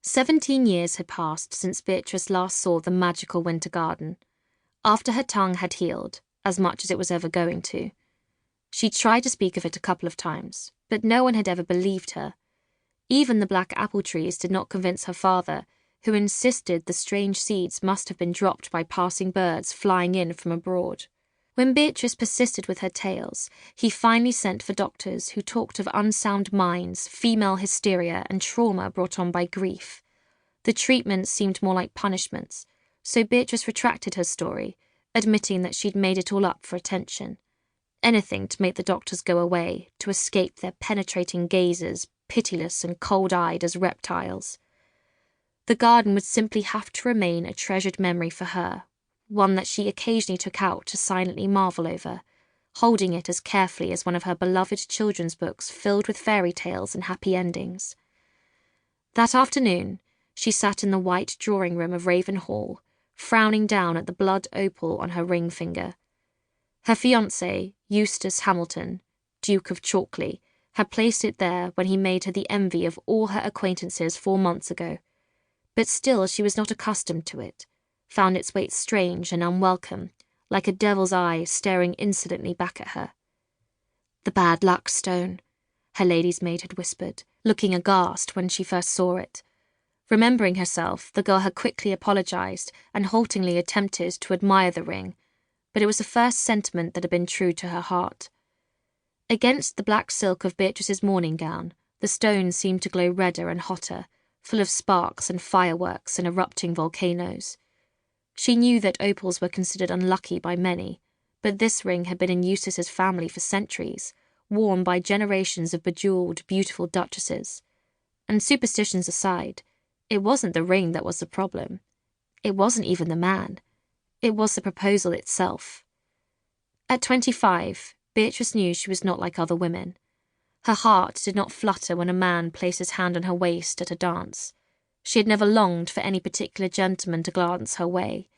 17 years had passed since Beatrice last saw the magical winter garden. After her tongue had healed, as much as it was ever going to. She'd tried to speak of it a couple of times, but no one had ever believed her. Even the black apple trees did not convince her father, who insisted the strange seeds must have been dropped by passing birds flying in from abroad. When Beatrice persisted with her tales, he finally sent for doctors who talked of unsound minds, female hysteria, and trauma brought on by grief. The treatments seemed more like punishments, so Beatrice retracted her story, admitting that she'd made it all up for attention. Anything to make the doctors go away, to escape their penetrating gazes, pitiless and cold-eyed as reptiles. The garden would simply have to remain a treasured memory for her, one that she occasionally took out to silently marvel over, holding it as carefully as one of her beloved children's books filled with fairy tales and happy endings. That afternoon, she sat in the white drawing room of Raven Hall, frowning down at the blood opal on her ring finger. Her fiancé, Eustace Hamilton, Duke of Chalkley, had placed it there when he made her the envy of all her acquaintances 4 months ago, but still she was not accustomed to it, found its weight strange and unwelcome, like a devil's eye staring insolently back at her. "The bad luck stone," her lady's maid had whispered, looking aghast when she first saw it. Remembering herself, the girl had quickly apologized and haltingly attempted to admire the ring, but it was the first sentiment that had been true to her heart. Against the black silk of Beatrice's morning gown, the stone seemed to glow redder and hotter, full of sparks and fireworks and erupting volcanoes. She knew that opals were considered unlucky by many, but this ring had been in Eustace's family for centuries, worn by generations of bejewelled, beautiful duchesses. And superstitions aside, it wasn't the ring that was the problem. It wasn't even the man. It was the proposal itself. At 25, Beatrice knew she was not like other women. Her heart did not flutter when a man placed his hand on her waist at a dance. She had never longed for any particular gentleman to glance her way.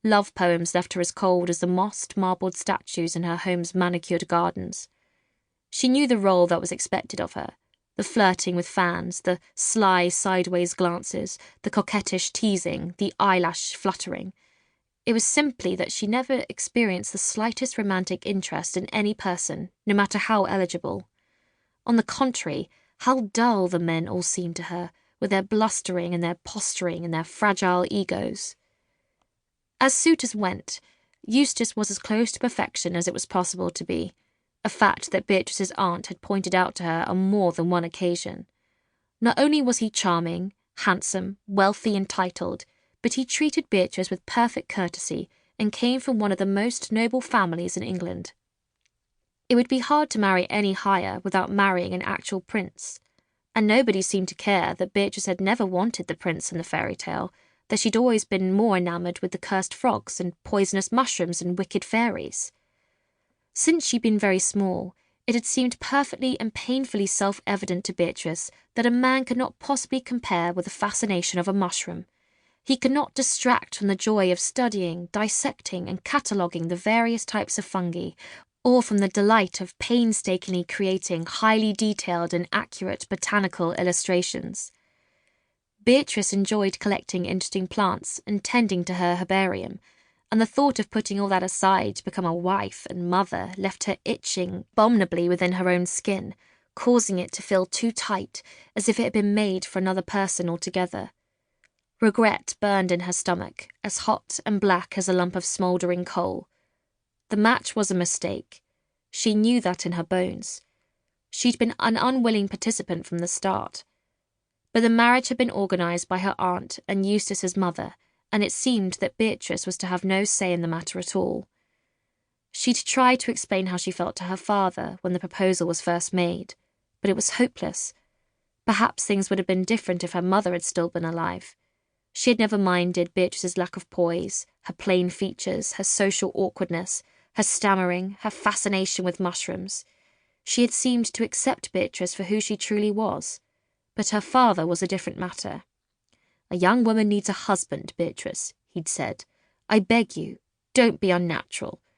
Love poems left her as cold as the mossed, marbled statues in her home's manicured gardens. She knew the role that was expected of her, the flirting with fans, the sly sideways glances, the coquettish teasing, the eyelash fluttering. It was simply that she never experienced the slightest romantic interest in any person, no matter how eligible. On the contrary, how dull the men all seemed to her, with their blustering and their posturing and their fragile egos. As suitors went, Eustace was as close to perfection as it was possible to be, a fact that Beatrice's aunt had pointed out to her on more than one occasion. Not only was he charming, handsome, wealthy and titled, but he treated Beatrice with perfect courtesy and came from one of the most noble families in England. It would be hard to marry any higher without marrying an actual prince, and nobody seemed to care that Beatrice had never wanted the prince in the fairy tale, that she'd always been more enamoured with the cursed frogs and poisonous mushrooms and wicked fairies. Since she'd been very small, it had seemed perfectly and painfully self-evident to Beatrice that a man could not possibly compare with the fascination of a mushroom. He could not distract from the joy of studying, dissecting, and cataloguing the various types of fungi, or from the delight of painstakingly creating highly detailed and accurate botanical illustrations. Beatrice enjoyed collecting interesting plants and tending to her herbarium, and the thought of putting all that aside to become a wife and mother left her itching abominably within her own skin, causing it to feel too tight, as if it had been made for another person altogether. Regret burned in her stomach, as hot and black as a lump of smouldering coal. The match was a mistake. She knew that in her bones. She'd been an unwilling participant from the start. But the marriage had been organised by her aunt and Eustace's mother, and it seemed that Beatrice was to have no say in the matter at all. She'd tried to explain how she felt to her father when the proposal was first made, but it was hopeless. Perhaps things would have been different if her mother had still been alive. She had never minded Beatrice's lack of poise, her plain features, her social awkwardness, her stammering, her fascination with mushrooms. She had seemed to accept Beatrice for who she truly was. But her father was a different matter. "A young woman needs a husband, Beatrice," he'd said. "I beg you, don't be unnatural.